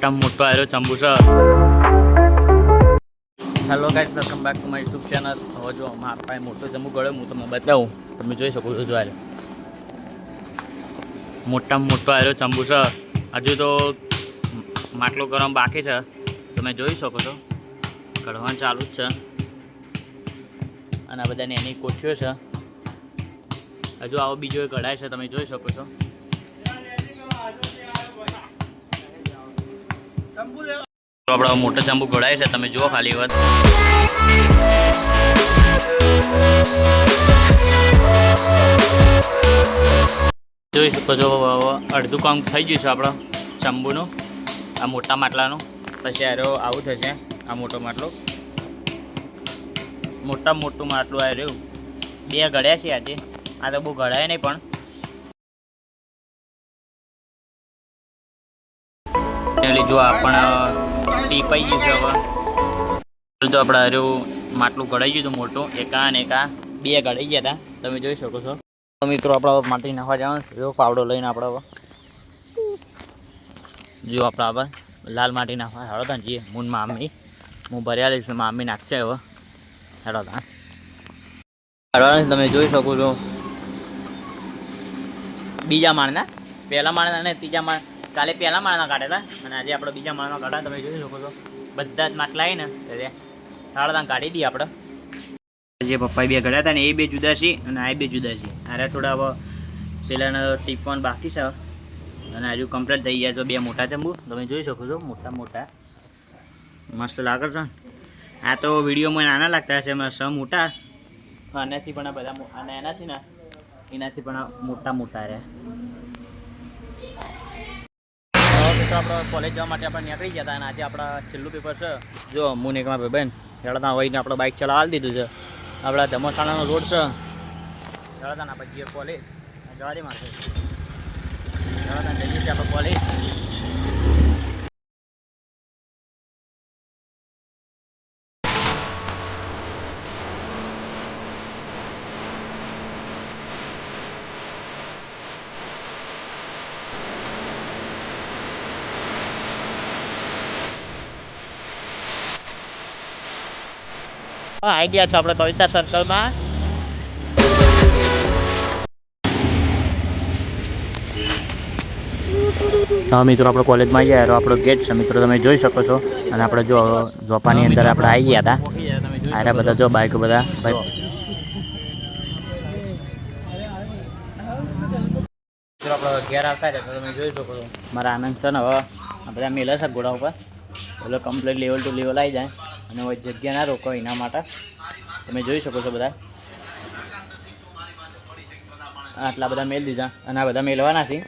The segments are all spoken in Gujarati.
મોટામાં મોટો આવ્યો ચંબુ છે. Hello guys, welcome back to my YouTube channel. હવે જો મારા પાસે મોટો ચંબુ ગળ્યો, હું તમને બતાવું. તમે જોઈ શકો છો. જો આવ્યો મોટામાં મોટો આવ્યો ચંબુ છે. હજુ તો માટલો ગરમ બાકી છે. તમે જોઈ શકો છો, કઢવાનું ચાલુ જ છે. અને આ બધાની એની કોઠીઓ છે. હજુ આવો બીજો એક કઢાઈ છે, તમે જોઈ શકો છો. આપણો મોટો ચંબુ ગળાય છે, તમે જુઓ ખાલી વાત. જોઈ શકો છો, અડધું કામ થઈ ગયું છે આપણો ચંબુનું, આ મોટા માટલાનું. પછી આવું થશે, આ મોટો માટલો. મોટું માટલું આ રહ્યું. બે ગળ્યા છે આજે. આ તો બહુ ગળાય નહીં, પણ જો આપણે ટીપાઈ ગયું છે. હવે તો આપણે હારું માટલું ગળાઈ ગયું હતું મોટું. એકા અને એકા બે ગળાઈ ગયા હતા, તમે જોઈ શકો છો. મિત્રો આપણે માટી નાખવા જવાનું છે. એવો પાવડો લઈને આપણે હવે જો આપણે હવે લાલ માટી નાખવા હેડો તા જઈએ. મામી હું ભર્યા લઈશ, મામી નાખશે હવે. હેડો તા તમે જોઈ શકો છો. બીજા માળના, પહેલા માળના અને ત્રીજા માળ. કાલે પહેલા માળના કાઢ્યા હતા અને આજે આપણે બીજા માળના કાઢ્યા. તમે જોઈ શકો છો, બધા જ માટલા આવી ને ત્યારે સાડા કાઢી દઈએ આપણે. જે પપ્પાએ બે ગળ્યા હતા ને, એ બે જુદા છે અને આ બે જુદા છે. આરે થોડા હવે પેલાને ટીપવાનું બાકી છે અને હજુ કમ્પ્લીટ થઈ ગયા છે. બે મોટા ચંબુ તમે જોઈ શકો છો, મોટા મસ્ત લાગે છે. આ તો વિડીયોમાં નાના લાગતા હશે, સ મોટા. આનાથી પણ આ બધા આના એના છે ને, એનાથી પણ મોટા રહ્યા. મિત્રો આપણે કોલેજ જવા માટે આપણે નીકળી ગયા હતા અને આજે આપણા છેલ્લું પેપર છે. જો હું એકલા ભાઈ હેડતા હોઈને આપણે બાઇક ચલાવવા દીધું છે. આપણા ધર્મશાળાનો રોડ છે. હેડતા આપણે જઈએ કોલેજ. જવા દે મારે હેડતા જઈએ છીએ આપણે કોલેજ. આઈડિયા છે આપણે કવિતા સર્કલમાં. હા મિત્રો, આપણે કોલેજમાં આવી ગયા. આપણો ગેટ છે મિત્રો, તમે જોઈ શકો છો. અને આપણે જો ઝોપાની અંદર આપણે આવી ગયા હતા. આરા બધા જો બાઈક બધા આપણે ઘેર આવતા હતા, તમે જોઈ શકો છો. મારા આનંદ છે ને, હવે આ બધા મેલા છે ઘોડા ઉપર. એટલે કમ્પ્લીટ લેવલ ટુ લેવલ આવી જાય અને હવે જગ્યા ના રોકો એના માટે. તમે જોઈ શકો છો બધા આટલા બધા મેલ દીધા અને આ બધા મેળવાના છે.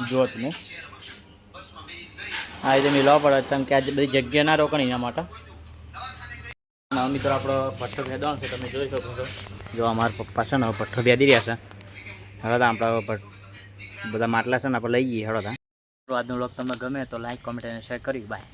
જો તમે આ રીતે મેળવવા પડે, કેમ કે આ બધી જગ્યા ના રોકો એના માટે. મિત્રો આપણો પઠ્ઠો ભેદવાનો છે, તમે જોઈ શકો છો. જો અમારા પપ્પા છે ને પઠ્ઠો ભેદી રહ્યા છે. હવે તો આપણે બધા માટલા છે ને આપણે લઈ જઈએ. હવે આજનો વ્લોગ તમને ગમે તો લાઈક, કોમેન્ટ અને શેર કરી. બાય.